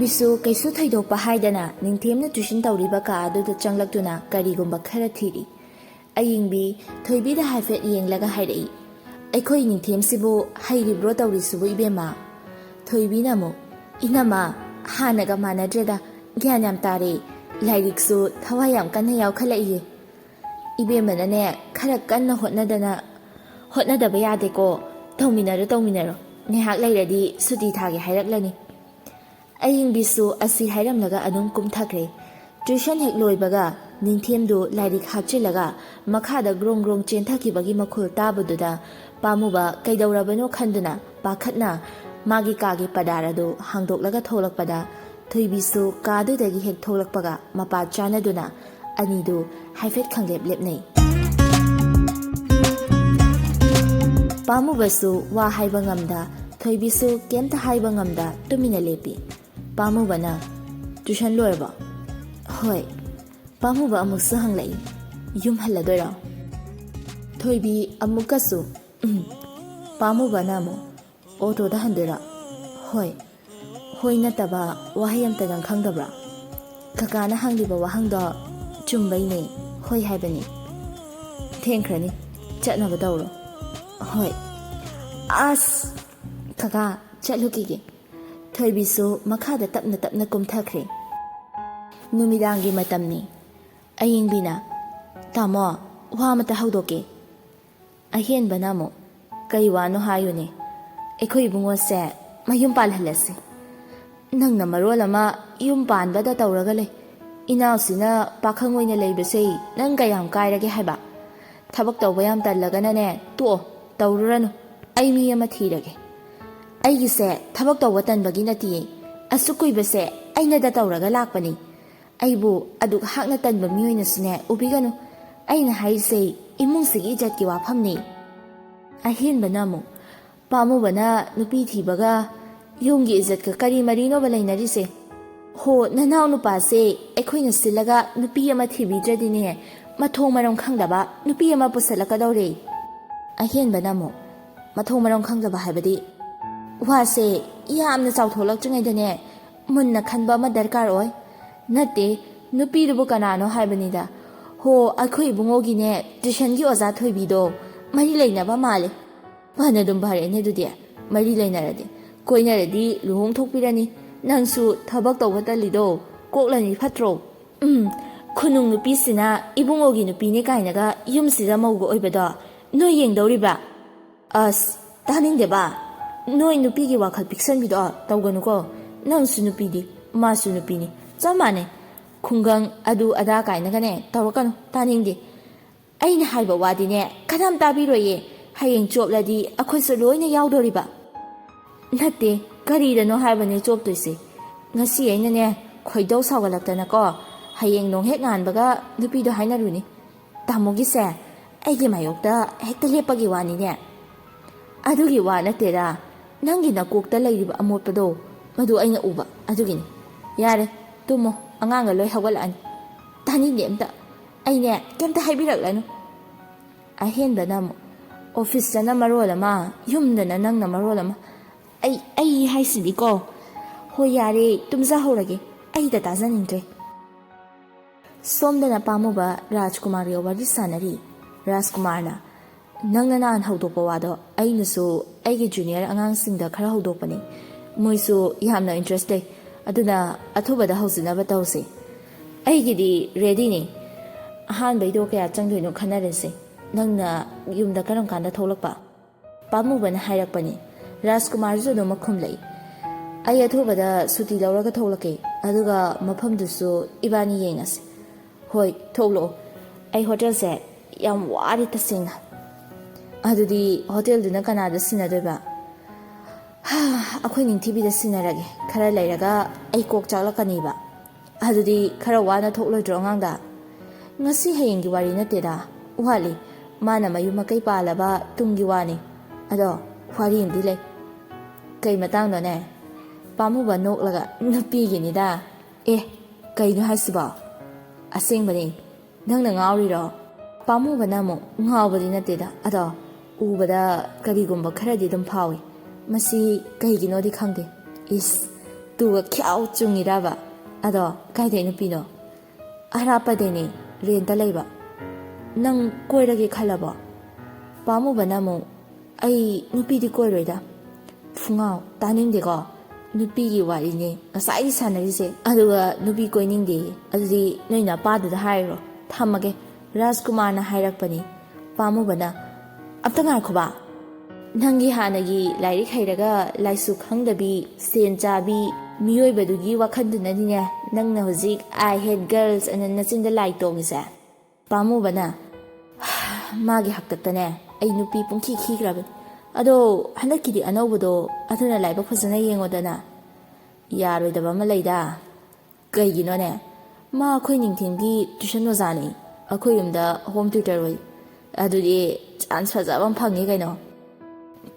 ꯊꯣꯏꯕꯤꯁꯨ ꯀꯩꯁꯨ ꯊꯩꯗꯣꯛꯄ ꯍꯥꯏꯗꯅ ꯅꯤꯡꯊꯦꯝꯅ ꯇ꯭ꯌꯨꯁꯟ ꯇꯧꯔꯤꯕ ꯀꯥ ꯑꯗꯨꯗ ꯆꯪꯂꯛꯇꯨꯅ ꯀꯔꯤꯒꯨꯝꯕ ꯈꯔ ꯊꯤꯔꯤ꯫ ꯑꯌꯤꯡꯕꯤ ꯊꯣꯏꯕꯤꯗ ꯍꯥꯏꯐꯦꯠ ꯌꯦꯡꯂꯒ ꯍꯥꯏꯔꯛꯏ, "ꯑꯩꯈꯣꯏ ꯅꯤꯡꯊꯦꯝꯁꯤꯕꯨ ꯍꯩꯔꯤꯕ꯭ꯔꯣ ꯇꯧꯔꯤꯁꯤꯕꯨ ꯏꯕꯦꯝꯃ?" ꯊꯣꯏꯕꯤꯅ ꯑꯃꯨꯛ, "ꯏꯅꯝꯃ, ꯍꯥꯟꯅꯒ ꯃꯥꯟꯅꯗ꯭ꯔꯦꯗ, ꯒ꯭ꯌꯥꯟ ꯌꯥꯝ ꯇꯥꯔꯦ, ꯂꯥꯏꯔꯤꯛꯁꯨ ꯊꯋꯥꯏ ꯌꯥꯝ ꯀꯟꯅ ꯌꯥꯎꯈꯠꯂꯛꯏꯌꯦ." "ꯏꯕꯦꯝꯃꯅꯅꯦ ꯈꯔ ꯀꯟꯅ ꯍꯣꯠꯅꯗꯕ ꯌꯥꯗꯦꯀꯣ, ꯇꯧꯃꯤꯟꯅꯔꯣ, ꯉꯥꯏꯍꯥꯛ ꯂꯩꯔꯗꯤ ꯁꯨꯇꯤ ꯊꯥꯒꯦ ꯍꯥꯏꯔꯛꯂꯅꯤ." ꯑꯌꯤꯡꯕꯤꯁꯨ ꯑꯁꯤ ꯍꯥꯏꯔꯝꯂꯒ ꯑꯗꯨꯝ ꯀꯨꯝꯊꯈ꯭ꯔꯦ꯫ ꯇ꯭ꯌꯨꯁꯟ ꯍꯦꯛ ꯂꯣꯏꯕꯒ ꯅꯤꯡꯊꯦꯝꯗꯨ ꯂꯥꯏꯔꯤꯛ ꯍꯥꯞꯆꯤꯜꯂꯒ ꯃꯈꯥꯗ ꯒ꯭ꯔꯣꯡ ꯒ꯭ꯔꯣꯡ ꯆꯦꯟꯊꯈꯤꯕꯒꯤ ꯃꯈꯣꯜ ꯇꯥꯕꯗꯨꯗ ꯄꯥꯝꯃꯨꯕ ꯀꯩꯗꯧꯔꯕꯅꯣ ꯈꯟꯗꯨꯅ ꯄꯥꯈꯠꯅ ꯃꯥꯒꯤ ꯀꯥꯒꯤ ꯄꯗꯥꯔ ꯑꯗꯨ ꯍꯥꯡꯗꯣꯛꯂꯒ ꯊꯣꯛꯂꯛꯄꯗ ꯊꯣꯏꯕꯤꯁꯨ ꯀꯥꯗꯨꯗꯒꯤ ꯍꯦꯛ ꯊꯣꯛꯂꯛꯄꯒ ꯃꯄꯥ ꯆꯥꯟꯅꯗꯨꯅ ꯑꯅꯤꯗꯨ ꯍꯥꯏꯐꯦꯠ ꯈꯪꯂꯦꯞ ꯂꯦꯞꯅꯩ꯫ ꯄꯥꯝꯃꯨꯕꯁꯨ ꯋꯥ ꯍꯥꯏꯕ ꯉꯝꯗ, ꯊꯣꯏꯕꯤꯁꯨ ꯀꯩꯝꯇ ꯍꯥꯏꯕ ꯉꯝꯗ ꯇꯨꯃꯤꯟꯅ ꯂꯦꯞꯄꯤ꯫ ꯄꯥꯝꯃꯨꯕꯅ, "ꯇ꯭ꯌꯨꯁꯟ ꯂꯣꯏꯔꯕꯣ?" "ꯍꯣꯏ." ꯄꯥꯝꯃꯨꯕ ꯑꯃꯨꯛꯁꯨ ꯍꯪꯂꯛꯏ, "ꯌꯨꯝ ꯍꯜꯂꯗꯣꯏꯔꯣ?" ꯊꯣꯏꯕꯤ ꯑꯃꯨꯛꯀꯁꯨ ꯄꯥꯝꯃꯨꯕꯅ ꯑꯃꯨꯛ, "ꯑꯣꯇꯣꯗ ꯍꯟꯗꯣꯏꯔꯣ?" "ꯍꯣꯏ." "ꯍꯣꯏ ꯅꯠꯇꯕ ꯋꯥꯍꯩ ꯑꯃꯇ ꯅꯪ ꯈꯪꯗꯕ꯭ꯔꯥ?" "ꯀꯀꯥꯅ ꯍꯪꯂꯤꯕ ꯋꯥꯍꯪꯗꯣ ꯆꯨꯝꯕꯩꯅꯦ, ꯍꯣꯏ ꯍꯥꯏꯕꯅꯤ." "ꯊꯦꯡꯈ꯭ꯔꯅꯤ, ꯆꯠꯅꯕ ꯇꯧꯔꯣ." "ꯍꯣꯏ." "ꯑꯁ ꯀꯀꯥ, ꯆꯠꯂꯨꯈꯤꯒꯦ." ꯊꯣꯏꯕꯤꯁꯨ ꯃꯈꯥꯗ ꯇꯞꯅ ꯇꯞꯅ ꯀꯨꯝꯊꯈ꯭ꯔꯦ꯫ ꯅꯨꯃꯤꯗꯥꯡꯒꯤ ꯃꯇꯝꯅꯤ꯫ ꯑꯌꯤꯡꯕꯤꯅ, "ꯇꯥꯃꯣ, ꯋꯥ ꯑꯃꯇ ꯍꯧꯗꯣꯛꯀꯦ." ꯑꯍꯦꯟꯕꯅ ꯑꯃꯨꯛ, "ꯀꯩ ꯋꯥꯅꯣ ꯍꯥꯏꯌꯨꯅꯦ." "ꯑꯩꯈꯣꯏ ꯏꯕꯨꯡꯉꯣꯁꯦ ꯃꯌꯨꯝ ꯄꯥꯜꯍꯜꯂꯁꯤ." "ꯅꯪꯅ ꯃꯔꯣꯜ ꯑꯃ ꯌꯨꯝ ꯄꯥꯟꯕꯗ ꯇꯧꯔꯒ ꯂꯩ. ꯏꯅꯥꯎꯁꯤꯅ パꯈꯪ ꯑꯣꯏꯅ ꯂꯩꯕꯁꯦ ꯅꯪ ꯀꯌꯥꯝ ꯀꯥꯏꯔꯒꯦ ꯍꯥꯏꯕ? ꯊꯕꯛ ꯇꯧꯕ ꯌꯥꯝ ꯇꯜꯂꯒꯅꯅꯦ ꯇꯣꯛꯑꯣ, ꯇꯧꯔꯨꯔꯅꯨ. ꯑꯩ ꯃꯤ ꯑꯃ ꯊꯤꯔꯒꯦ." "ꯑꯩꯒꯤꯁꯦ ꯊꯕꯛ ꯇꯧꯕ ꯇꯟꯕꯒꯤ ꯅꯠꯇꯤꯌꯦ. ꯑꯁꯨꯛ ꯀꯨꯏꯕꯁꯦ ꯑꯩꯅꯗ ꯇꯧꯔꯒ ꯂꯥꯛꯄꯅꯤ. ꯑꯩꯕꯨ ꯑꯗꯨꯛ ꯍꯥꯛꯅ ꯇꯟꯕ ꯃꯤꯑꯣꯏꯅꯁꯨꯅꯦ ꯎꯕꯤꯒꯅꯨ. ꯑꯩꯅ ꯍꯥꯏꯔꯤꯁꯦ ꯏꯃꯨꯡꯁꯤꯒꯤ ꯏꯖꯠꯀꯤ ꯋꯥꯐꯝꯅꯤ." ꯑꯍꯦꯟꯕꯅ ꯑꯃꯨꯛ, "ꯄꯥꯝꯃꯨꯕꯅ ꯅꯨꯄꯤ ꯊꯤꯕꯒ ꯌꯨꯝꯒꯤ ꯏꯖꯠꯀ ꯀꯔꯤ ꯃꯔꯤꯅꯣꯕ ꯂꯩꯅꯔꯤꯁꯦ? ꯍꯣ, ꯅꯅꯥꯎ ꯅꯨꯄꯥꯁꯦ ꯑꯩꯈꯣꯏꯅ ꯁꯤꯜꯂꯒ ꯅꯨꯄꯤ ꯑꯃ ꯊꯤꯕꯤꯗ꯭ꯔꯗꯤꯅꯦ ꯃꯊꯣꯡ ꯃꯔꯝ ꯈꯪꯗꯕ ꯅꯨꯄꯤ ꯑꯃ ꯄꯨꯁꯜꯂꯛꯀꯗꯧꯔꯦ." ꯑꯍꯦꯟꯕꯅ ꯑꯃꯨꯛ, "ꯃꯊꯣꯡ ꯃꯔꯝ ꯈꯪꯗꯕ ꯍꯥꯏꯕꯗꯤ?" "ꯋꯥꯁꯦ ꯌꯥꯝꯅ ꯆꯥꯎꯊꯣꯛꯂꯛꯇ꯭ꯔꯤꯉꯩꯗꯅꯦ ꯃꯨꯟꯅ ꯈꯟꯕ ꯑꯃ ꯗꯔꯀꯥꯔ ꯑꯣꯏ." "ꯅꯠꯇꯦ, ꯅꯨꯄꯤꯗꯨꯕꯨ ꯀꯅꯥꯅꯣ ꯍꯥꯏꯕꯅꯤꯗ." "ꯍꯣ, ꯑꯩꯈꯣꯏ ꯏꯕꯨꯡꯉꯣꯒꯤꯅꯦ ꯇ꯭ꯌꯨꯁꯟꯒꯤ ꯑꯣꯖꯥ ꯊꯣꯏꯕꯤꯗꯣ ꯃꯔꯤ ꯂꯩꯅꯕ ꯃꯥꯜꯂꯦ." "ꯐꯅ ꯑꯗꯨꯝ ꯐꯔꯦꯅꯦ ꯑꯗꯨꯗꯤ, ꯃꯔꯤ ꯂꯩꯅꯔꯗꯤ. ꯀꯣꯏꯅꯔꯗꯤ ꯂꯨꯍꯣꯡꯊꯣꯛꯄꯤꯔꯅꯤ. ꯅꯪꯁꯨ ꯊꯕꯛ ꯇꯧꯕ ꯇꯜꯂꯤꯗꯣ ꯀꯣꯛꯂꯅꯤ, ꯐꯠꯇ꯭ꯔꯣ?" "ꯈꯨꯅꯨꯡ ꯅꯨꯄꯤꯁꯤꯅ ꯏꯕꯨꯡꯉꯣꯒꯤ ꯅꯨꯄꯤꯅꯦ ꯀꯥꯏꯅꯒ ꯌꯨꯝꯁꯤꯗ ꯃꯧꯒ ꯑꯣꯏꯕꯗꯣ ꯅꯣꯏ ꯌꯦꯡꯗꯧꯔꯤꯕ꯭ꯔꯥ? ꯑꯁ, ꯇꯥꯅꯤꯡꯗꯦꯕ. ꯅꯣꯏ ꯅꯨꯄꯤꯒꯤ ꯋꯥꯈꯜ ꯄꯤꯛꯁꯟꯕꯤꯗꯣ ꯇꯧꯒꯅꯨꯀꯣ. ꯅꯪꯁꯨ ꯅꯨꯄꯤꯗꯤ, ꯃꯥꯁꯨ ꯅꯨꯄꯤꯅꯤ, ꯆꯞ ꯃꯥꯟꯅꯩ. ꯈꯨꯡꯒꯪ ꯑꯗꯨ ꯑꯗꯥ ꯀꯥꯏꯅꯒꯅꯦ ꯇꯧꯔꯛꯀꯅꯨ, ꯇꯥꯅꯤꯡꯗꯦ." "ꯑꯩꯅ ꯍꯥꯏꯕ ꯋꯥꯗꯤꯅꯦ ꯀꯅꯥꯝ ꯇꯥꯕꯤꯔꯣꯏꯌꯦ. ꯍꯌꯦꯡ ꯆꯣꯞꯂꯗꯤ ꯑꯩꯈꯣꯏꯁꯨ ꯂꯣꯏꯅ ꯌꯥꯎꯗꯣꯔꯤꯕ." "ꯅꯠꯇꯦ, ꯀꯔꯤꯗꯅꯣ ꯍꯥꯏꯕꯅꯦ ꯆꯣꯞꯇꯣꯏꯁꯦ. ꯉꯁꯤ ꯑꯩꯅꯅꯦ ꯈꯣꯏꯗꯧ ꯁꯥꯎꯒꯠꯂꯛꯇꯅꯀꯣ ꯍꯌꯦꯡ ꯅꯣꯡ ꯍꯦꯛ ꯉꯥꯟꯕꯒ ꯅꯨꯄꯤꯗꯣ ꯍꯥꯏꯅꯔꯨꯅꯤ. ꯇꯥꯃꯣꯒꯤꯁꯦ ꯑꯩꯒꯤ ꯃꯥꯌꯣꯛꯇ ꯍꯦꯛꯇ ꯂꯦꯞꯄꯒꯤ ꯋꯥꯅꯤꯅꯦ." "ꯑꯗꯨꯒꯤ ꯋꯥ ꯅꯠꯇꯦꯗ. ꯅꯪꯒꯤ ꯅꯀꯣꯛꯇ ꯂꯩꯔꯤꯕ ꯑꯃꯣꯠꯄꯗꯣ ꯃꯗꯨ ꯑꯩꯅ ꯎꯕ ꯑꯗꯨꯒꯤꯅꯤ." "ꯌꯥꯔꯦ, ꯇꯨꯝꯃꯣ, ꯑꯉꯥꯡꯒ ꯂꯣꯏ ꯍꯧꯒꯠꯂꯛꯑꯅꯤ." "ꯇꯥꯅꯤꯡꯗꯦ ꯑꯝꯇ. ꯑꯩꯅꯦ ꯀꯩꯝꯇ ꯍꯥꯏꯕꯤꯔꯛꯂꯅꯨ." ꯑꯍꯦꯟꯕꯅ ꯑꯃꯨꯛ, "ꯑꯣꯐꯤꯁꯇꯅ ꯃꯔꯣꯜ ꯑꯃ, ꯌꯨꯝꯗꯅ ꯅꯪꯅ ꯃꯔꯣꯜ ꯑꯃ. ꯑꯩ ꯍꯥꯏꯁꯤꯗꯤꯀꯣ." "ꯍꯣꯏ ꯌꯥꯔꯦ, ꯇꯨꯝꯖꯍꯧꯔꯒꯦ. ꯑꯩꯗ ꯇꯥꯖꯅꯤꯡꯗ꯭ꯔꯦ." ꯁꯣꯝꯗꯅ ꯄꯥꯝꯃꯨꯕ ꯔꯥꯖꯀꯨꯃꯥꯔꯒ ꯋꯥꯔꯤ ꯁꯥꯟꯅꯔꯤ꯫ ꯔꯥꯖꯀꯨꯃꯥꯔꯅ, "ꯅꯪꯅ ꯅꯍꯥꯟ ꯍꯧꯗꯣꯛꯄ ꯋꯥꯗꯣ ꯑꯩꯅꯁꯨ ꯑꯩꯒꯤ ꯖꯨꯅꯤꯌꯔ ꯑꯉꯥꯡꯁꯤꯡꯗ ꯈꯔ ꯍꯧꯗꯣꯛꯄꯅꯤ. ꯃꯣꯏꯁꯨ ꯌꯥꯝꯅ ꯏꯟꯇꯔꯦꯁ ꯂꯩ. ꯑꯗꯨꯅ ꯑꯊꯨꯕꯗ ꯍꯧꯖꯤꯟꯅꯕ ꯇꯧꯁꯤ." "ꯑꯩꯒꯤꯗꯤ ꯔꯦꯗꯤꯅꯤ. ꯑꯍꯥꯟꯕꯩꯗꯣ ꯀꯌా ꯆꯪꯗꯣꯏꯅꯣ ꯈꯟꯅꯔꯁꯤ. ꯅꯪꯅ ꯌꯨꯝꯗ ꯀꯔꯝ ꯀꯥꯟꯗ ꯊꯣꯛꯂꯛꯄ?" ꯄꯥꯝꯃꯨꯕꯅ ꯍꯥꯏꯔꯛꯄꯅꯤ꯫ ꯔꯥꯖꯀꯨꯃꯥꯔꯁꯨ ꯑꯗꯨꯝ ꯈꯨꯝꯂꯛꯏ, "ꯑꯩ ꯑꯊꯨꯕꯗ ꯁꯨꯇꯤ ꯂꯧꯔꯒ ꯊꯣꯛꯂꯛꯀꯦ. ꯑꯗꯨꯒ ꯃꯐꯝꯗꯨꯁꯨ ꯏꯕꯥꯅꯤ ꯌꯦꯡꯉꯁꯤ." "ꯍꯣꯏ, ꯊꯣꯛꯂꯛꯑꯣ. ꯑꯩ ꯍꯣꯇꯦꯜꯁꯦ ꯌꯥꯝ ꯋꯥꯔꯦ ꯇꯁꯦꯡꯅ." "ꯑꯗꯨꯗꯤ ꯍꯣꯇꯦꯜꯗꯨꯅ ꯀꯅꯥꯗ ꯁꯤꯟꯅꯗꯣꯏꯕ?" "ꯑꯩꯈꯣꯏ ꯅꯤꯡꯊꯤꯕꯤꯗ ꯁꯤꯟꯅꯔꯒꯦ. ꯈꯔ ꯂꯩꯔꯒ ꯑꯩ ꯀꯣꯛ ꯆꯥꯛꯂꯛꯀꯅꯤꯕ." "ꯑꯗꯨꯗꯤ ꯈꯔ ꯋꯥꯅ ꯊꯣꯛꯂꯣꯏꯗ꯭ꯔꯣ ꯑꯉꯥꯡꯗ?" "ꯉꯁꯤ ꯍꯌꯦꯡꯒꯤ ꯋꯥꯔꯤ ꯅꯠꯇꯦꯗ, ꯋꯥꯠꯂꯤ. ꯃꯥꯅ ꯃꯌꯨꯝ ꯃꯀꯩ ꯄꯥꯜꯂꯕ ꯇꯨꯡꯒꯤ ꯋꯥꯅꯤ. ꯑꯗꯣ ꯋꯥꯔꯤ ꯑꯃꯗꯤ ꯂꯩ." "ꯀꯩ ꯃꯇꯥꯡꯗꯣꯅꯦ?" ꯄꯥꯝꯃꯨꯕ ꯅꯣꯛꯂꯒ, "ꯅꯨꯄꯤꯒꯤꯅꯤꯗ." "ꯑꯦ, ꯀꯩꯅꯣ ꯍꯥꯏꯁꯤꯕꯣ?" "ꯑꯁꯦꯡꯕꯅꯤ. ꯅꯪꯅ ꯉꯥꯎꯔꯤꯔꯣ?" ꯄꯥꯝꯃꯨꯕꯅ ꯑꯃꯨꯛ, "ꯉꯥꯎꯕꯗꯤ ꯅꯠꯇꯦꯗ. ꯑꯗꯣ ꯎꯕꯗ ꯀꯔꯤꯒꯨꯝꯕ ꯈꯔꯗꯤ ꯑꯗꯨꯝ ꯐꯥꯎꯏ. ꯃꯁꯤ ꯀꯩꯒꯤꯅꯣꯗꯤ ꯈꯪꯗꯦ." "ꯏꯁ, ꯇꯨꯒ ꯈ꯭ꯌꯥꯎ ꯆꯨꯡꯉꯤꯔꯕ ꯑꯗꯣ ꯀꯥꯏꯗꯩ ꯅꯨꯄꯤꯅꯣ ꯑꯔꯥꯞꯄꯗꯩꯅꯤ ꯔꯦꯟꯇ ꯂꯩꯕ ꯅꯪ ꯀꯣꯏꯔꯒꯦ ꯈꯜꯂꯕꯣ ꯄꯥꯝꯃꯨꯕꯅ ꯑꯃꯨꯛ ꯑꯩ ꯅꯨꯄꯤꯗꯤ ꯀꯣꯏꯔꯣꯏꯗ ꯐꯨꯡꯉꯥꯎ ꯇꯥꯅꯤꯡꯗꯦꯀꯣ ꯅꯨꯄꯤꯒꯤ ꯋꯥꯔꯤꯅꯦ ꯉꯁꯥꯏꯒꯤ ꯁꯥꯟꯅꯔꯤꯁꯦ ꯑꯗꯨꯒ ꯅꯨꯄꯤ ꯀꯣꯏꯅꯤꯡꯗꯦ ꯑꯗꯨꯗꯤ ꯅꯣꯏ ꯅꯄꯥꯗꯨꯗ ꯍꯥꯏꯔꯣ ꯊꯝꯃꯒꯦ ꯔꯥꯖꯀꯨꯃꯥꯔꯅ ꯍꯥꯏꯔꯛꯄꯅꯤ ꯄꯥꯝꯃꯨꯕꯅ ꯑꯝꯇ ꯉꯥꯏꯈꯣꯕ ꯅꯪꯒꯤ ꯍꯥꯟꯅꯒꯤ ꯂꯥꯏꯔꯤꯛ ꯍꯩꯔꯒ ꯂꯥꯏꯁꯨ ꯈꯪꯗꯕꯤ ꯁꯦꯟ ꯆꯥꯕꯤ ꯃꯤꯑꯣꯏꯕꯗꯨꯒꯤ ꯋꯥꯈꯜꯗꯨꯅꯅꯤꯅꯦ ꯅꯪꯅ ꯍꯧꯖꯤꯛ ꯑꯥꯏ ꯍꯦꯠ ꯒꯔꯜꯁ ꯑꯅ ꯅꯆꯤꯟꯗ ꯂꯥꯏ ꯇꯣꯡꯉꯤꯁꯦ ꯄꯥꯝꯃꯨꯕꯅ ꯃꯥꯒꯤ ꯍꯥꯛꯇꯛꯇꯅꯦ ꯑꯩ ꯅꯨꯄꯤ ꯄꯨꯡꯈꯤ ꯈꯤꯈ꯭ꯔꯕꯅꯤ ꯑꯗꯣ ꯍꯟꯗꯛꯀꯤꯗꯤ ꯑꯅꯧꯕꯗꯣ ꯑꯗꯨꯅ ꯂꯥꯏꯕꯛ ꯐꯖꯅ ꯌꯦꯡꯉꯣꯗꯅ ꯌꯥꯔꯣꯏꯗꯕ ꯑꯃ ꯂꯩꯗ ꯀꯩꯒꯤꯅꯣꯅꯦ ꯃꯥ ꯑꯩꯈꯣꯏ ꯅꯤꯡꯊꯦꯝꯒꯤ ꯇ꯭ꯌꯨꯁꯟ ꯑꯣꯖꯥꯅꯤ ꯑꯩꯈꯣꯏ ꯌꯨꯝꯗ ꯍꯣꯝ ꯇ꯭ꯌꯨꯇꯔ ꯑꯣꯏ ꯑꯗꯨꯗꯤ ꯆꯥꯟꯁ ꯐꯖꯕ ꯑꯃ ꯐꯪꯉꯤ ꯀꯩꯅꯣ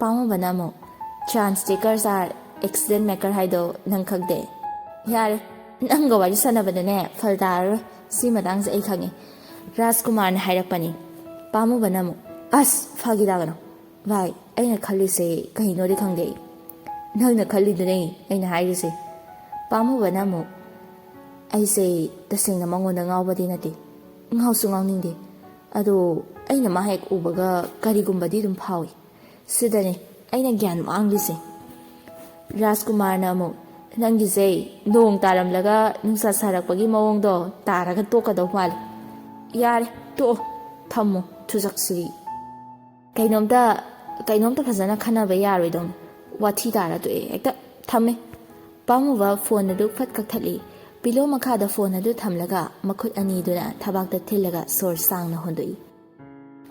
ꯄꯥꯝꯃꯨꯕꯅ ꯑꯃꯨꯛ ꯆꯥꯟꯁ ꯇꯦꯀꯔꯁ ꯑꯥꯔ ꯑꯦꯛꯁꯤꯗꯦꯟ ꯃꯦꯀꯔ ꯍꯥꯏꯗꯣ ꯅꯪ ꯈꯪꯗꯦ ꯌꯥꯔꯦ ꯅꯪꯒ ꯋꯥꯔꯤ ꯁꯥꯟꯅꯕꯗꯅꯦ ꯐꯜ ꯇꯥꯔꯔꯣꯏ ꯁꯤ ꯃꯇꯥꯡꯁꯦ ꯑꯩ ꯈꯪꯉꯤ ꯔꯥꯖꯀꯨꯃꯥꯔꯅ ꯍꯥꯏꯔꯛꯄꯅꯤ ꯄꯥꯝꯃꯨꯕꯅ ꯑꯃꯨꯛ ꯑꯁ ꯐꯥꯒꯤ ꯇꯥꯒꯅꯣ ꯚꯥꯏ ꯑꯩꯅ ꯈꯜꯂꯤꯁꯦ ꯀꯩꯅꯣꯗꯤ ꯈꯪꯗꯦ ꯅꯪꯅ ꯈꯜꯂꯤꯗꯨꯅꯦ ꯑꯩꯅ ꯍꯥꯏꯔꯤꯁꯦ ꯄꯥꯝꯃꯨꯕꯅ ꯑꯃꯨꯛ ꯑꯩꯁꯦ ꯇꯁꯦꯡꯅ ꯃꯉꯣꯟꯗ ꯉꯥꯎꯕꯗꯤ ꯅꯠꯇꯦ ꯉꯥꯎꯁꯨ ꯉꯥꯎꯅꯤꯡꯗꯦ ꯑꯗꯣ ꯑꯩꯅ ꯃꯥ ꯍꯦꯛ ꯎꯕꯒ ꯀꯔꯤꯒꯨꯝꯕꯗꯤ ꯑꯗꯨꯝ ꯐꯥꯎꯏ ꯁꯤꯗꯅꯦ ꯑꯩꯅ ꯒ꯭ꯌꯥꯟ ꯃꯥꯡꯂꯤꯁꯦ ꯔꯥꯖꯀꯨꯃꯥꯔꯅ ꯑꯃꯨꯛ ꯅꯪꯒꯤꯁꯦ ꯅꯣꯡ ꯇꯥꯔꯝꯂꯒ ꯅꯨꯡꯁꯥ ꯁꯥꯔꯛꯄꯒꯤ ꯃꯑꯣꯡꯗꯣ ꯇꯥꯔꯒ ꯇꯣꯛꯀꯗꯧ ꯃꯥꯜꯂꯦ ꯌꯥꯔꯦ ꯇꯣꯛꯑꯣ ꯊꯝꯃꯣ ꯊꯨꯖꯛꯁꯤꯔꯤ ꯀꯩꯅꯣꯝꯇ ꯐꯖꯅ ꯈꯟꯅꯕ ꯌꯥꯔꯣꯏꯗꯧꯅꯤ ꯋꯥꯊꯤ ꯇꯥꯔ ꯇꯣꯛꯑꯦ ꯍꯦꯛꯇ ꯊꯝꯃꯦ ꯄꯥꯝꯃꯨꯕ ꯐꯣꯟ ꯑꯗꯨ ꯐꯠ ꯀꯛꯊꯠꯂꯤ ꯄꯤꯂꯣ ꯃꯈꯥꯗ ꯐꯣꯟ ꯑꯗꯨ ꯊꯝꯂꯒ ꯃꯈꯨꯠ ꯑꯅꯤꯗꯨꯅ ꯊꯕꯥꯛꯇ ꯊꯤꯜꯂꯒ ꯁꯣꯔ ꯁꯥꯡꯅ ꯍꯣꯟꯗꯣꯛꯏ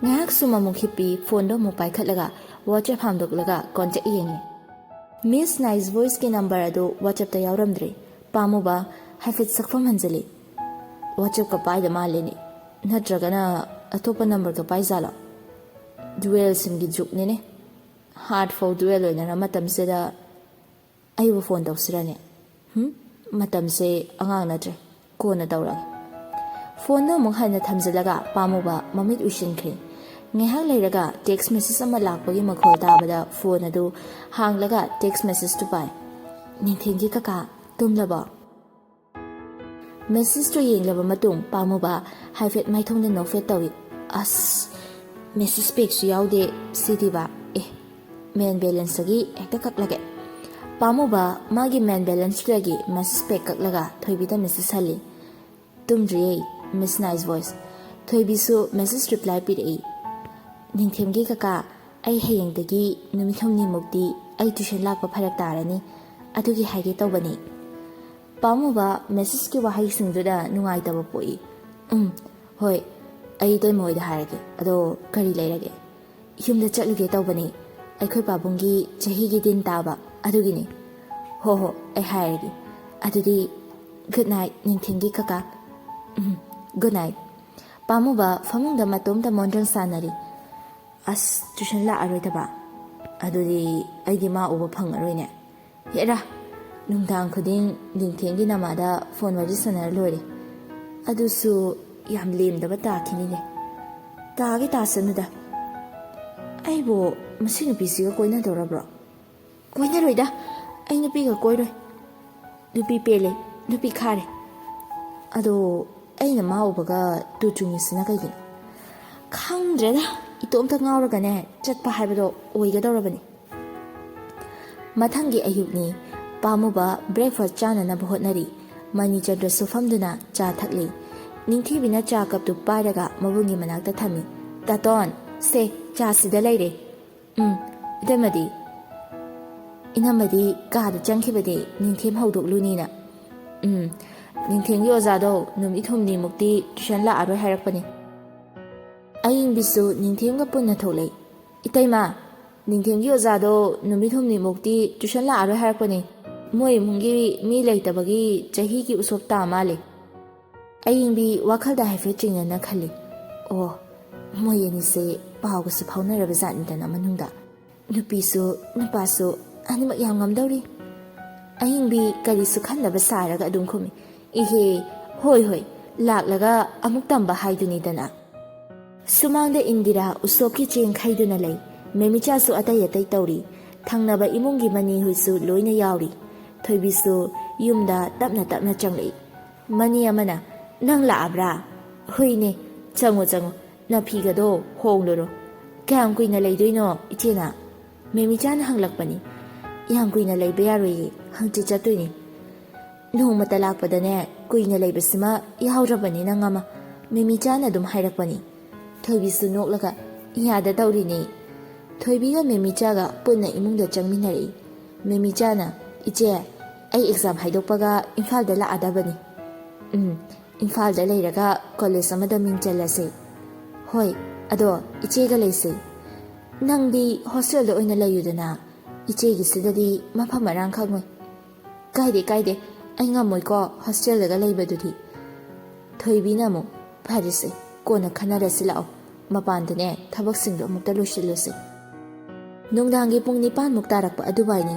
ꯉꯥꯏꯍꯥꯛ ꯁꯨꯝ ꯑꯃꯨꯛ ꯍꯤꯞꯄꯤ ꯐꯣꯟꯗꯣ ꯑꯃꯨꯛ ꯄꯥꯏꯈꯠꯂꯒ ꯋꯥꯆꯦꯞ ꯍꯥꯡꯗꯣꯛꯂꯒ ꯀꯣꯟꯇꯦꯛ ꯌꯦꯡꯉꯤ ꯃꯤꯁ ꯅꯥꯏꯁ ꯚꯣꯏꯁꯀꯤ ꯅꯝꯕꯔ ꯑꯗꯨ ꯋꯥꯆꯦꯞꯇ ꯌꯥꯎꯔꯝꯗ꯭ꯔꯦ ꯄꯥꯝꯃꯨꯕ ꯍꯥꯏꯐꯦꯠ ꯁꯛꯐꯝ ꯍꯟꯖꯤꯜꯂꯤ ꯋꯥꯆꯦꯞꯀ ꯄꯥꯏꯗ ꯃꯥꯜꯂꯤꯅꯤ ꯅꯠꯇ꯭ꯔꯒꯅ ꯑꯇꯣꯞꯄ ꯅꯝꯕꯔꯒ ꯄꯥꯏꯖꯥꯠꯂꯣ ꯗꯨꯋꯦꯜ ꯁꯤꯝꯒꯤ ꯖꯨꯛꯅꯤꯅꯦ ꯍꯥꯔꯠ ꯐꯥꯎ ꯗꯨꯋꯦꯜ ꯑꯣꯏꯅꯔ ꯃꯇꯝꯁꯤꯗ ꯑꯩꯕꯨ ꯐꯣꯟ ꯇꯧꯁꯤꯔꯅꯦ ꯃꯇꯝꯁꯦ ꯑꯉꯥꯡ ꯅꯠꯇ꯭ꯔꯦ ꯀꯣꯟꯅ ꯇꯧꯔꯒꯦ ꯐꯣꯟꯗꯣ ꯑꯃꯨꯛ ꯍꯟꯅ ꯊꯝꯖꯤꯜꯂꯒ ꯄꯥꯝꯃꯨꯕ ꯃꯃꯤꯠ ꯎꯏꯁꯤꯟꯈ꯭ꯔꯦ ꯉꯥꯏꯍꯥꯛ ꯂꯩꯔꯒ ꯇꯦꯛꯁ ꯃꯦꯁꯦꯖ ꯑꯃ ꯂꯥꯛꯄꯒꯤ ꯃꯈꯣꯜ ꯇꯥꯕꯗ ꯐꯣꯟ ꯑꯗꯨ ꯍꯥꯡꯂꯒ ꯇꯦꯛꯁ ꯃꯦꯁꯦꯖꯇꯨ ꯄꯥꯏ ꯅꯤꯡꯊꯦꯝꯒꯤ ꯀꯀꯥ ꯇꯨꯝꯂꯕꯣ ꯃꯦꯁꯦꯖꯇꯨ ꯌꯦꯡꯂꯕ ꯃꯇꯨꯡ ꯄꯥꯝꯃꯨꯕ ꯍꯥꯏꯐꯦꯠ ꯃꯥꯏꯊꯣꯡꯗ ꯅꯣꯛꯐꯦꯠ ꯇꯧꯏ ꯑꯁ ꯃꯦꯁꯦꯖ ꯄꯦꯛꯁꯨ ꯌꯥꯎꯗꯦ ꯁꯤꯗꯤꯕ ꯃꯦꯟ ꯕꯦꯂꯦꯟꯁꯇꯒꯤ ꯍꯦꯛꯇ ꯀꯛꯂꯒꯦ ꯄꯥꯝꯃꯨꯕ ꯃꯥꯒꯤ ꯃꯦꯟ ꯕꯦꯂꯦꯟꯁꯇꯨꯗꯒꯤ ꯃꯦꯁꯦꯖ ꯄꯦꯛ ꯀꯛꯂꯒ ꯊꯣꯏꯕꯤꯗ ꯃꯦꯁꯦꯖ ꯍꯜꯂꯤ ꯇꯨꯝꯗ꯭ꯔꯤꯌꯦ ꯃꯤꯁ ꯅꯥꯏꯁ ꯚꯣꯏꯁ ꯊꯣꯏꯕꯤꯁꯨ ꯃꯦꯁꯦꯖ ꯔꯤꯄ꯭ꯂꯥꯏ ꯄꯤꯔꯛꯏ ꯅꯤꯡꯊꯦꯝꯒꯤ ꯀꯀꯥ ꯑꯩ ꯍꯌꯦꯡꯗꯒꯤ ꯅꯨꯃꯤꯠ ꯍꯨꯝꯅꯤꯃꯨꯛꯇꯤ ꯑꯩ ꯇ꯭ꯌꯨꯁꯟ ꯂꯥꯛꯄ ꯐꯔꯛ ꯇꯥꯔꯅꯤ ꯑꯗꯨꯒꯤ ꯍꯥꯏꯒꯦ ꯇꯧꯕꯅꯤ ꯄꯥꯝꯃꯨꯕ ꯃꯦꯁꯦꯖꯀꯤ ꯋꯥꯍꯩꯁꯤꯡꯗꯨꯗ ꯅꯨꯡꯉꯥꯏꯇꯕ ꯄꯣꯛꯏ ꯍꯣꯏ ꯑꯩ ꯏꯇꯩꯃ ꯍꯣꯏꯗ ꯍꯥꯏꯔꯒꯦ ꯑꯗꯣ ꯀꯔꯤ ꯂꯩꯔꯒꯦ ꯌꯨꯝꯗ ꯆꯠꯂꯨꯒꯦ ꯇꯧꯕꯅꯤ ꯑꯩꯈꯣꯏ ꯄꯥꯕꯨꯡꯒꯤ ꯆꯍꯤꯒꯤ ꯗꯤꯟ ꯇꯥꯕ ꯑꯗꯨꯒꯤꯅꯤ ꯍꯣ ꯑꯩ ꯍꯥꯏꯔꯒꯦ ꯑꯗꯨꯗꯤ ꯒꯨꯗ ꯅꯥꯏꯠ ꯅꯤꯡꯊꯦꯝꯒꯤ ꯀꯀꯥ ꯒꯨꯗ ꯅꯥꯏꯠ ꯄꯥꯝꯃꯨꯕ ꯐꯃꯨꯡꯗ ꯃꯇꯣꯝꯇ ꯃꯣꯟꯗ꯭ꯔꯪ ꯁꯥꯟꯅꯔꯤ ꯑꯁ ꯇ꯭ꯌꯨꯁꯟ ꯂꯥꯛꯑꯔꯣꯏꯗꯕ ꯑꯗꯨꯗꯤ ꯑꯩꯗꯤ ꯃꯥ ꯎꯕ ꯐꯪꯉꯔꯣꯏꯅꯦ ꯍꯦꯔꯥ ꯅꯨꯡꯗꯥꯡ ꯈꯨꯗꯤꯡ ꯅꯤꯡꯊꯦꯝꯒꯤ ꯅꯃꯥꯗ ꯐꯣꯟ ꯋꯥꯔꯤ ꯁꯥꯟꯅꯔ ꯂꯣꯏꯔꯦ ꯑꯗꯨꯁꯨ ꯌꯥꯝ ꯂꯦꯝꯗꯕ ꯇꯥꯈꯤꯅꯤꯅꯦ ꯇꯥꯒꯦ ꯇꯥꯁꯅꯨꯗ ꯑꯩꯕꯨ ꯃꯁꯤ ꯅꯨꯄꯤꯁꯤꯒ ꯀꯣꯏꯅꯗꯧꯔꯕ꯭ꯔꯣ ꯀꯣꯏꯅꯔꯣꯏꯗ ꯑꯩ ꯅꯨꯄꯤꯒ ꯀꯣꯏꯔꯣꯏ ꯅꯨꯄꯤ ꯄꯦꯜꯂꯦ ꯅꯨꯄꯤ ꯈꯥꯔꯦ ꯑꯗꯣ ꯑꯩꯅ ꯃꯥ ꯎꯕꯒ ꯇꯨ ꯆꯨꯡꯉꯤꯁꯤꯅ ꯀꯩꯒꯤꯅꯣ ꯈꯪꯗ꯭ꯔꯦꯗ ꯏꯇꯣꯝꯇ ꯉꯥꯎꯔꯒꯅꯦ ꯆꯠꯄ ꯍꯥꯏꯕꯗꯣ ꯑꯣꯏꯒꯗꯧꯔꯕꯅꯤ ꯃꯊꯪꯒꯤ ꯑꯌꯨꯛꯅꯤ ꯄꯥꯝꯃꯨꯕ ꯕ꯭ꯔꯦꯛꯐꯥꯁꯠ ꯆꯥꯅꯅꯕ ꯍꯣꯠꯅꯔꯤ ꯃꯅꯤꯆꯟꯗ꯭ꯔꯁꯨ ꯐꯝꯗꯨꯅ ꯆꯥ ꯊꯛꯂꯤ ꯅꯤꯡꯊꯤꯕꯤꯅ ꯆꯥ ꯀꯞꯇꯨ ꯄꯥꯏꯔꯒ ꯃꯕꯨꯡꯒꯤ ꯃꯅꯥꯛꯇ ꯊꯝꯃꯤ ꯇꯥꯇꯣꯟ ꯁꯦ ꯆꯥꯁꯤꯗ ꯂꯩꯔꯦ ꯏꯇꯩꯃꯗꯤ ꯏꯅꯝꯃꯗꯤ ꯀꯥꯗ ꯆꯪꯈꯤꯕꯗꯤ ꯅꯤꯡꯊꯦꯝ ꯍꯧꯗꯣꯛꯂꯨꯅꯤꯅ ꯅꯤꯡꯊꯦꯝꯒꯤ ꯑꯣꯖꯥꯗꯣ ꯅꯨꯃꯤꯠ ꯍꯨꯝꯅꯤꯃꯨꯛꯇꯤ ꯇ꯭ꯌꯨꯁꯟ ꯂꯥꯛꯑꯔꯣꯏ ꯍꯥꯏꯔꯛꯄꯅꯤ ꯑꯌꯤꯡꯕꯤꯁꯨ ꯅꯤꯡꯊꯦꯝꯒ ꯄꯨꯟꯅ ꯊꯣꯛꯂꯛꯏ ꯏꯇꯩꯃ ꯅꯤꯡꯊꯦꯝꯒꯤ ꯑꯣꯖꯥꯗꯣ ꯅꯨꯃꯤꯠ ꯍꯨꯝꯅꯤꯃꯨꯛꯇꯤ ꯇ꯭ꯌꯨꯁꯟ ꯂꯥꯛꯑꯔꯣꯏ ꯍꯥꯏꯔꯛꯄꯅꯤ ꯃꯣꯏ ꯏꯃꯨꯡꯒꯤ ꯃꯤ ꯂꯩꯇꯕꯒꯤ ꯆꯍꯤꯒꯤ ꯎꯁꯣꯞ ꯇꯥ ꯃꯥꯜꯂꯤ ꯑꯌꯤꯡꯕꯤ ꯋꯥꯈꯜꯗ ꯍꯥꯏꯐꯦꯠ ꯆꯤꯡꯅꯅ ꯈꯜꯂꯤ ꯑꯣ ꯃꯣꯏ ꯑꯅꯤꯁꯦ ꯄꯥꯎꯒꯁꯨ ꯐꯥꯎꯅꯔꯕ ꯖꯥꯠꯅꯤꯗꯅ ꯃꯅꯨꯡꯗ ꯅꯨꯄꯤꯁꯨ ꯅꯨꯄꯥꯁꯨ ꯑꯅꯤꯃꯛ ꯌꯥꯝ ꯉꯝꯗꯧꯔꯤ ꯑꯌꯤꯡꯕꯤ ꯀꯔꯤꯁꯨ ꯈꯟꯗꯕ ꯁꯥꯔꯒ ꯑꯗꯨꯝ ꯈꯨꯝꯃꯤ ꯏꯍꯦ ꯍꯣꯏ ꯂꯥꯛꯂꯒ ꯑꯃꯨꯛ ꯇꯝꯕ ꯍꯥꯏꯗꯨꯅꯤꯗꯅ ꯁꯨꯃꯥꯡꯗ ꯏꯟꯗꯤꯔꯥ ꯎꯁꯣꯞꯀꯤ ꯆꯦꯡ ꯈꯩꯗꯨꯅ ꯂꯩ ꯃꯦꯃꯤꯆꯥꯁꯨ ꯑꯇꯩ ꯇꯧꯔꯤ ꯊꯪꯅꯕ ꯏꯃꯨꯡꯒꯤ ꯃꯅꯤꯍꯨꯏꯁꯨ ꯂꯣꯏꯅ ꯌꯥꯎꯔꯤ ꯊꯣꯏꯕꯤꯁꯨ ꯌꯨꯝꯗ ꯇꯞꯅ ꯇꯞꯅ ꯆꯪꯂꯛꯏ꯫ ꯃꯅꯤ ꯑꯃꯅ ꯅꯪ ꯂꯥꯛꯑꯕ꯭ꯔꯥ? ꯍꯣꯏꯅꯦ, ꯆꯪꯉꯣ ꯆꯪꯉꯣ, ꯅꯥꯐꯤꯒꯗꯣ ꯍꯣꯡꯂꯨꯔꯣ꯫ ꯀꯌꯥꯝ ꯀꯨꯏꯅ ꯂꯩꯗꯣꯏꯅꯣ ꯏꯆꯦꯅ? ꯃꯦꯃꯤꯆꯥꯅ ꯍꯪꯂꯛꯄꯅꯤ꯫ ꯌꯥꯝ ꯀꯨꯏꯅ ꯂꯩꯕ ꯌꯥꯔꯣꯏꯌꯦ, ꯍꯪꯆꯤꯠ ꯆꯠꯇꯣꯏꯅꯤ꯫ ꯅꯣꯡꯃꯇ ꯂꯥꯛꯄꯗꯅꯦ ꯀꯨꯏꯅ ꯂꯩꯕꯁꯤꯃ ꯌꯥꯎꯔꯕꯅꯤ ꯅꯪ ꯑꯃ, ꯃꯦꯃꯤꯆꯥꯅ ꯑꯗꯨꯝ ꯍꯥꯏꯔꯛꯄꯅꯤ꯫ ꯊꯣꯏꯕꯤꯁꯨ ꯅꯣꯛꯂꯒ ꯌꯥꯗ ꯇꯧꯔꯤꯅꯤ꯫ ꯊꯣꯏꯕꯤꯒ ꯃꯦꯃꯤꯆꯥꯒ ꯄꯨꯟꯅ ꯏꯃꯨꯡꯗ ꯆꯪꯃꯤꯟꯅꯔꯛꯏ꯫ ꯃꯦꯃꯤꯆꯥꯅ ꯏꯆꯦ, ꯑꯩ ꯑꯦꯛꯖꯥꯝ ꯍꯥꯏꯗꯣꯛꯄꯒ ꯏꯝꯐꯥꯜꯗ ꯂꯥꯛꯑꯗꯕꯅꯤ꯫ ꯏꯝꯐꯥꯜꯗ ꯂꯩꯔꯒ ꯀꯣꯂꯦꯖ ꯑꯃꯗ ꯃꯤꯡ ꯆꯜꯂꯁꯦ꯫ ꯍꯣꯏ, ꯑꯗꯣ ꯏꯆꯦꯒ ꯂꯩꯁꯦ꯫ ꯅꯪꯗꯤ ꯍꯣꯁꯇꯦꯜꯗ ꯑꯣꯏꯅ ꯂꯩꯌꯨꯗꯅ, ꯏꯆꯦꯒꯤꯁꯤꯗꯗꯤ ꯃꯐꯝ ꯃꯔꯥꯡ ꯈꯪꯉꯣꯏ꯫ ꯀꯥꯏꯗꯦ ꯀꯥꯏꯗꯦ, ꯑꯩ ꯉꯝꯃꯣꯏꯀꯣ ꯍꯣꯁꯇꯦꯜꯗꯒ ꯂꯩꯕꯗꯨꯗꯤ꯫ ꯊꯣꯏꯕꯤꯅ ꯑꯃꯨꯛ ꯐꯔꯦꯁꯦ, ꯀꯣꯟꯅ ꯈꯟꯅꯔꯁꯤ ꯂꯥꯛꯑꯣ, ꯃꯄꯥꯟꯗꯅꯦ ꯊꯕꯛꯁꯤꯡꯗꯣ ꯑꯃꯨꯛꯇ ꯂꯣꯏꯁꯤꯜꯂꯨꯁꯦ꯫ ꯅꯨꯡꯗꯥꯡꯒꯤ ꯄꯨꯡ 9ꯃꯨꯛ ꯇꯥꯔꯛꯄ ꯑꯗꯨꯋꯥꯏꯅꯤ꯫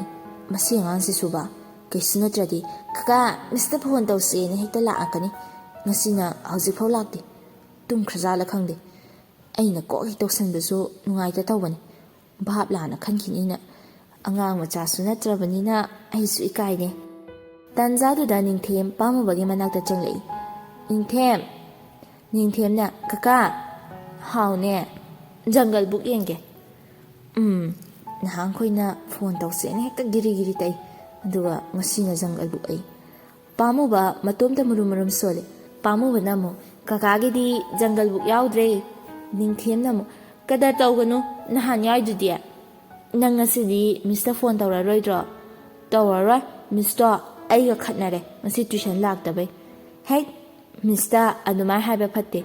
ꯃꯁꯤ ꯑꯉꯥꯡꯁꯤꯁꯨꯕ ꯀꯩꯁꯨ ꯅꯠꯇ꯭ꯔꯗꯤ ꯀꯀꯥ ꯃꯤꯁꯇ ꯐꯣꯟ ꯇꯧꯁꯦꯅ ꯍꯦꯛꯇ ꯂꯥꯛꯑꯀꯅꯤ꯫ ꯉꯁꯤꯅ ꯍꯧꯖꯤꯛꯐꯥꯎ ꯂꯥꯛꯇꯦ, ꯇꯨꯝꯈ꯭ꯔꯖꯥꯠꯂ ꯈꯪꯗꯦ꯫ ꯑꯩꯅ ꯀꯣꯛ ꯍꯦꯛ ꯇꯧꯁꯟꯕꯁꯨ ꯅꯨꯡꯉꯥꯏꯇ ꯇꯧꯕꯅꯤ, ꯚꯥꯞ ꯂꯥꯟꯅ ꯈꯟꯈꯤꯅꯤꯅ꯫ ꯑꯉꯥꯡ ꯃꯆꯥꯁꯨ ꯅꯠꯇ꯭ꯔꯕꯅꯤꯅ ꯑꯩꯁꯨ ꯏꯀꯥꯏꯅꯦ꯫ ꯇꯥꯟꯖꯥꯗꯨꯗ ꯅꯤꯡꯊꯦꯝ ꯄꯥꯝꯃꯨꯕꯒꯤ ꯃꯅꯥꯛꯇ ꯆꯪꯂꯛꯏ꯫ ꯅꯤꯡꯊꯦꯝ꯫ ꯅꯤꯡꯊꯦꯝꯅ ꯀꯀꯥ꯫ ꯍꯥꯎꯅꯦ, ꯖꯪꯒꯜ ꯕꯨꯛ ꯌꯦꯡꯒꯦ꯫ ꯅꯍꯥꯟꯈꯣꯏꯅ ꯐꯣꯟ ꯇꯧꯁꯦꯅ ꯍꯦꯛꯇ ꯒꯤꯔꯤ ꯒꯤꯔꯤ ꯇꯩ, ꯑꯗꯨꯒ ꯉꯁꯤꯅ ꯖꯪꯒꯜ ꯕꯨꯛ ꯑꯩ꯫ ꯄꯥꯝꯃꯨꯕ ꯃꯇꯣꯝꯇ ꯃꯨꯔꯨꯝ ꯃꯨꯔꯨꯝ ꯁꯣꯜꯂꯤ꯫ ꯄꯥꯝꯃꯨꯕꯅ ꯑꯃꯨꯛ ꯀꯀꯥꯒꯤꯗꯤ ꯖꯪꯒꯜ ꯕꯨꯛ ꯌꯥꯎꯗ꯭ꯔꯦ꯫ ꯅꯤꯡꯊꯦꯝꯅ ꯑꯃꯨꯛ ꯀꯗꯔ ꯇꯧꯒꯅꯨ, ꯅꯍꯥꯟ ꯌꯥꯎꯏꯗꯨꯗꯤ꯫ ꯅꯪ ꯉꯁꯤꯗꯤ ꯃꯤꯁꯇ ꯐꯣꯟ ꯇꯧꯔꯔꯣꯏꯗ꯭ꯔꯣ? ꯇꯧꯔꯔꯣꯏ, ꯃꯤꯁꯇꯣ ꯑꯩꯒ ꯈꯠꯅꯔꯦ ꯉꯁꯤ ꯇ꯭ꯌꯨꯁꯟ ꯂꯥꯛꯇꯕꯩ꯫ ꯍꯦꯛ, ꯃꯤꯁꯇ ꯑꯗꯨꯃꯥꯏꯅ ꯍꯥꯏꯕ ꯐꯠꯇꯦ,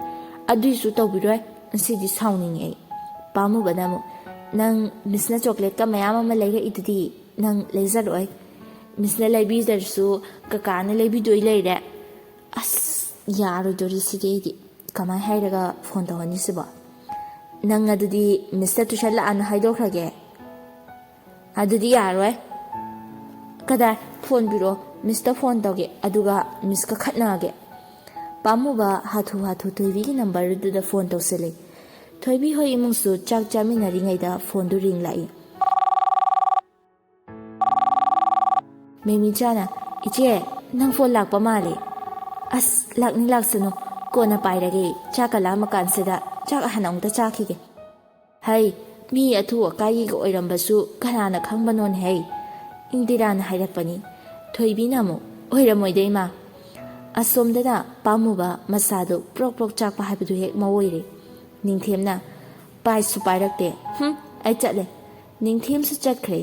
ꯑꯗꯨꯏꯁꯨ ꯇꯧꯕꯤꯔꯣꯏ, ꯉꯁꯤꯗꯤ ꯁꯥꯎꯅꯤꯡꯉꯦ ꯑꯩ꯫ ꯄꯥꯝꯃꯨꯕꯅ ꯑꯃꯨꯛ ꯅꯪ ꯃꯤꯁꯅ ꯆꯣꯀ꯭ꯂꯦꯠꯀ ꯃꯌꯥꯝ ꯑꯃ ꯂꯩꯔꯛꯏꯗꯨꯗꯤ, ꯅꯪ ꯂꯩꯖꯔꯛꯑꯣꯏ꯫ ꯃꯤꯁꯅ ꯂꯩꯕꯤꯗ꯭ꯔꯁꯨ ꯀꯀꯥꯅ ꯂꯩꯕꯤꯗꯣꯏ ꯂꯩꯔꯦ꯫ ꯑꯁ, ꯌꯥꯔꯣꯏꯗꯣꯔꯤꯁꯤꯗꯤ ꯑꯩꯗꯤ ꯀꯃꯥꯏꯅ ꯍꯥꯏꯔꯒ ꯐꯣꯟ ꯇꯧꯍꯟꯅꯤꯁꯤꯕꯣ? ꯅꯪ ꯑꯗꯨꯗꯤ ꯃꯤꯁꯇ ꯇ꯭ꯌꯨꯁꯟ ꯂꯥꯛꯑꯅ ꯍꯥꯏꯗꯣꯛꯈ꯭ꯔꯒꯦ꯫ ꯑꯗꯨꯗꯤ ꯌꯥꯔꯣꯏ꯫ ꯀꯗꯥꯏ, ꯐꯣꯟ ꯄꯤꯔꯛꯑꯣ, ꯃꯤꯁꯇ ꯐꯣꯟ ꯇꯧꯒꯦ, ꯑꯗꯨꯒ ꯃꯤꯁꯀ ꯈꯠꯅꯒꯦ꯫ ꯄꯥꯝꯃꯨꯕ ꯍꯥꯊꯨ ꯍꯥꯊꯨ ꯊꯣꯏꯕꯤꯒꯤ ꯅꯝꯕꯔꯗꯨꯗ ꯐꯣꯟ ꯇꯧꯁꯤꯜꯂꯤ꯫ ꯊꯣꯏꯕꯤ ꯍꯣꯏ ꯏꯃꯨꯡꯁꯨ ꯆꯥꯛ ꯆꯥꯃꯤꯟꯅꯔꯤꯉꯩꯗ ꯐꯣꯟꯗꯨ ꯔꯤꯡ ꯂꯥꯛꯏ꯫ ꯃꯦꯃꯤꯆꯥꯅ ꯏꯆꯦ, ꯅꯪ ꯐꯣꯟ ꯂꯥꯛꯄ ꯃꯥꯜꯂꯦ꯫ ꯑꯁ, ꯂꯥꯛꯅꯤꯡ ꯂꯥꯛꯁꯅꯨ, ꯀꯣꯟꯅ ꯄꯥꯏꯔꯒꯦ, ꯆꯥꯛꯀ ꯂꯥꯝꯃꯀꯥꯟꯁꯤꯗ ꯆꯥꯛ ꯍꯥꯟꯅ ꯑꯃꯨꯛꯇ ꯆꯥꯈꯤꯒꯦ꯫ ꯍꯩ, ꯃꯤ ꯑꯊꯨ ꯑꯀꯥꯏꯒꯤꯒ ꯑꯣꯏꯔꯝꯕꯁꯨ ꯀꯅꯥꯅ ꯈꯪꯕꯅꯣꯅꯦ ꯍꯩ꯫ ꯏꯟꯗꯤꯔꯥꯅ ꯍꯥꯏꯔꯛꯄꯅꯤ꯫ ꯊꯣꯏꯕꯤꯅ ꯑꯃꯨꯛ ꯑꯣꯏꯔꯝꯃꯣꯏꯗ ꯏꯃꯥ꯫ ꯑꯁꯣꯝꯗꯅ ꯄꯥꯝꯃꯨꯕ ꯃꯁꯥꯗꯨ ꯄ꯭ꯔꯣꯛ ꯄ꯭ꯔꯣꯛ ꯆꯥꯛꯄ ꯍꯥꯏꯕꯗꯨ ꯍꯦꯛ ꯃꯑꯣꯏꯔꯦ꯫ ꯅꯤꯡꯊꯦꯝꯅ ꯄꯥꯏꯁꯨ ꯄꯥꯏꯔꯛꯇꯦ, ꯑꯩ ꯆꯠꯂꯦ꯫ ꯅꯤꯡꯊꯦꯝꯁꯨ ꯆꯠꯈ꯭ꯔꯦ꯫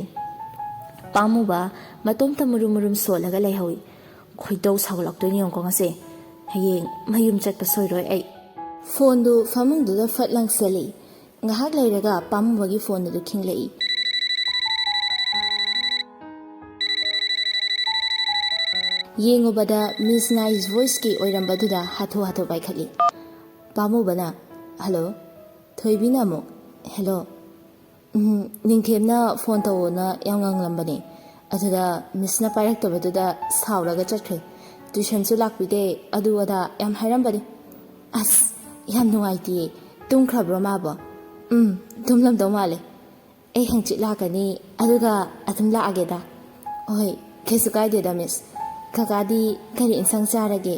ꯄꯥꯝꯃꯨꯕ ꯃꯇꯣꯝꯇ ꯃꯨꯔꯨꯝ ꯃꯨꯔꯨꯝ ꯁꯣꯜꯂꯒ ꯂꯩꯍꯧꯏ꯫ ꯈꯣꯏꯗꯧ ꯁꯥꯎꯒꯠꯂꯛꯇꯣꯏꯅꯤ ꯌꯦꯡꯉꯨꯀꯣ ꯉꯁꯤ, ꯍꯌꯦꯡ ꯃꯌꯨꯝ ꯆꯠꯄ ꯁꯣꯏꯔꯣꯏ ꯑꯩ꯫ ꯐꯣꯟꯗꯨ ꯐꯃꯨꯡꯗꯨꯗ ꯐꯠ ꯂꯪꯁꯤꯜꯂꯤ꯫ ꯉꯥꯏꯍꯥꯛ ꯂꯩꯔꯒ ꯄꯥꯝꯃꯨꯕꯒꯤ ꯐꯣꯟ ꯑꯗꯨ ꯈꯤꯡꯂꯛꯏ꯫ ꯌꯦꯡꯉꯨꯕꯗ ꯃꯤꯁ ꯅꯥꯏꯁ ꯚꯣꯏꯁꯀꯤ ꯑꯣꯏꯔꯝꯕꯗꯨꯗ ꯍꯥꯊꯨ ꯍꯥꯊꯨ ꯄꯥꯏꯈꯠꯂꯤ꯫ ꯄꯥꯝꯃꯨꯕꯅ ꯍꯜꯂꯣ, ꯊꯣꯏꯕꯤꯅ ꯑꯃꯨꯛ ꯍꯦꯜꯂꯣ, ꯅꯤꯡꯊꯦꯝꯅ ꯐꯣꯟ ꯇꯧꯑꯣꯅ ꯌꯥꯝ ꯉꯪꯂꯝꯕꯅꯦ, ꯑꯗꯨꯗ ꯃꯤꯁꯅ ꯄꯥꯏꯔꯛꯇꯕꯗꯨꯗ ꯁꯥꯎꯔꯒ ꯆꯠꯈ꯭ꯔꯦ꯫ ꯇ꯭ꯌꯨꯁꯟꯁꯨ ꯂꯥꯛꯄꯤꯗꯦ, ꯑꯗꯨ ꯑꯗꯥ ꯌꯥꯝ ꯍꯥꯏꯔꯝꯕꯅꯤ꯫ ꯑꯁ, ꯌꯥꯝ ꯅꯨꯡꯉꯥꯏꯇꯦ꯫ ꯇꯨꯝꯈ꯭ꯔꯕ꯭ꯔꯣ ꯃꯥꯕꯣ? ꯇꯨꯝꯂꯝꯗꯧ ꯃꯥꯜꯂꯦ꯫ ꯑꯩ ꯍꯪꯆꯤꯠ ꯂꯥꯛꯀꯅꯤ, ꯑꯗꯨꯒ ꯑꯗꯨꯝ ꯂꯥꯛꯑꯒꯦꯗ꯫ ꯍꯣꯏ, ꯀꯩꯁꯨ ꯀꯥꯏꯗꯦꯗ ꯃꯤꯁ꯫ ꯀꯀꯥꯗꯤ ꯀꯔꯤ ꯏꯟꯁꯥꯡ ꯆꯥꯔꯒꯦ?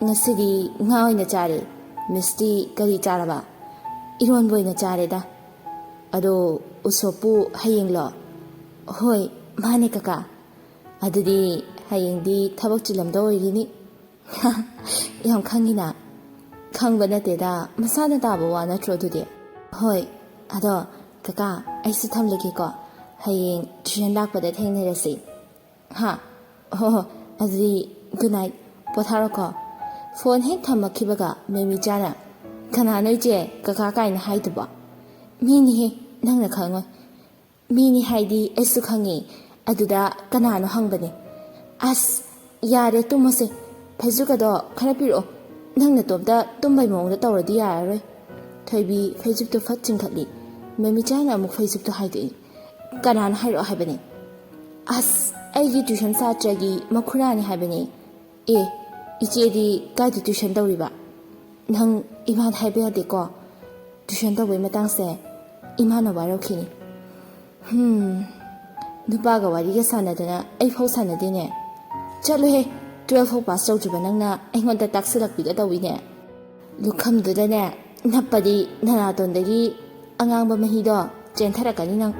ꯉꯁꯤꯗꯤ ꯉꯥ ꯑꯣꯏꯅ ꯆꯥꯔꯦ꯫ ꯃꯤꯁꯇꯤ ꯀꯔꯤ ꯆꯥꯔꯕ? ꯏꯔꯣꯟꯕ ꯑꯣꯏꯅ ꯆꯥꯔꯦꯗ꯫ ꯑꯗꯣ ꯎꯁꯣꯞꯄꯨ ꯍꯌꯦꯡꯂꯣ? ꯍꯣꯏ, ꯃꯥꯅꯦ ꯀꯀꯥ꯫ ꯑꯗꯨꯗꯤ ꯍꯌꯦꯡꯗꯤ ꯊꯕꯛ ꯆꯤꯜꯂꯝꯗꯧ ꯑꯣꯏꯔꯤꯅꯤ꯫ ꯌꯥꯝ ꯈꯪꯉꯤꯅ꯫ ꯈꯪꯕ ꯅꯠꯇꯦꯗ, ꯃꯁꯥꯅ ꯇꯥꯕ ꯋꯥ ꯅꯠꯇ꯭ꯔꯣ ꯑꯗꯨꯗꯤ? ꯍꯣꯏ, ꯑꯗꯣ ꯀꯀꯥ, ꯑꯩꯁꯨ ꯊꯝꯂꯒꯦꯀꯣ, ꯍꯌꯦꯡ ꯇ꯭ꯌꯨꯁꯟ ꯂꯥꯛꯄꯗ ꯊꯦꯡꯅꯔꯁꯤ꯫ ꯍꯣ, ꯑꯗꯨꯗꯤ ꯒꯨꯗ ꯅꯥꯏꯠ, ꯄꯣꯊꯥꯔꯣꯀꯣ꯫ ꯐꯣꯟ ꯍꯦꯛ ꯊꯝꯃꯛꯈꯤꯕꯒ ꯃꯦꯃꯤꯆꯥꯅ ꯀꯅꯥꯅꯣ ꯏꯆꯦ ꯀꯀꯥ ꯀꯥꯏꯅ ꯍꯥꯏꯗꯨꯕꯣ? ꯃꯤꯅꯤꯍꯦ, ꯅꯪꯅ ꯈꯪꯉꯣꯏ꯫ ꯃꯤꯅꯤ ꯍꯥꯏꯗꯤ ꯑꯩꯁꯨ ꯈꯪꯉꯤ, ꯑꯗꯨꯗ ꯀꯅꯥꯅꯣ ꯍꯪꯕꯅꯦ꯫ ꯑꯁ, ꯌꯥꯔꯦ ꯇꯨꯝꯃꯁꯦ, ꯐꯩꯖꯨꯞꯀꯗꯣ ꯈꯔ ꯄꯤꯔꯛꯑꯣ, ꯅꯪ ꯅꯇꯣꯝꯇ ꯇꯨꯝꯕꯩ ꯃꯑꯣꯡꯗ ꯇꯧꯔꯗꯤ ꯌꯥꯔꯔꯣꯏ꯫ ꯊꯣꯏꯕꯤ ꯐꯩꯖꯨꯞꯇꯨ ꯐꯠ ꯆꯤꯡꯈꯠꯂꯤ꯫ ꯃꯦꯃꯤꯆꯥꯅ ꯑꯃꯨꯛ ꯐꯩꯖꯨꯞꯇꯨ ꯍꯥꯏꯗꯣꯛꯏ꯫ ꯀꯅꯥꯅꯣ ꯍꯥꯏꯔꯛꯑꯣ ꯍꯥꯏꯕꯅꯦ? ꯑꯁ, ꯑꯩꯒꯤ ꯇ꯭ꯌꯨꯁꯟ ꯁꯥꯇ꯭ꯔꯒꯤ ꯃꯈꯨꯔꯥꯅꯤ ꯍꯥꯏꯕꯅꯦ꯫ ꯑꯦ, ꯏꯆꯦꯗꯤ ꯀꯥꯏꯗ ꯇ꯭ꯌꯨꯁꯟ ꯇꯧꯔꯤꯕ? ꯅꯪ ꯏꯃꯥꯗ ꯍꯥꯏꯕ ꯌꯥꯗꯦꯀꯣ, ꯇ꯭ꯌꯨꯁꯟ ꯇꯧꯕꯩ ꯃꯇꯥꯡꯁꯦ ꯏꯃꯥꯅ ꯋꯥꯔꯧꯈꯤꯅꯤ꯫ ꯅꯨꯄꯥꯒ ꯋꯥꯔꯤꯒ ꯁꯥꯟꯅꯗꯅ ꯑꯩ ꯐꯥꯎ ꯁꯥꯟꯅꯗꯦꯅꯦ꯫ ꯆꯠꯂꯨꯍꯦ, 12 ꯐꯥꯎ ꯄꯥꯁ ꯇꯧꯗ꯭ꯔꯤꯕ ꯅꯪꯅ ꯑꯩꯉꯣꯟꯗ ꯇꯥꯛꯁꯤꯜꯂꯛꯄꯤꯒ ꯇꯧꯋꯤꯅꯦ꯫ ꯂꯨꯈꯝꯗꯨꯗꯅꯦ ꯅꯞꯄꯗꯤ ꯅꯅꯥꯇꯣꯟꯗꯒꯤ ꯑꯉꯥꯡꯕ ꯃꯍꯤꯗꯣ ꯆꯦꯟꯊꯔꯛꯀꯅꯤ ꯅꯪ꯫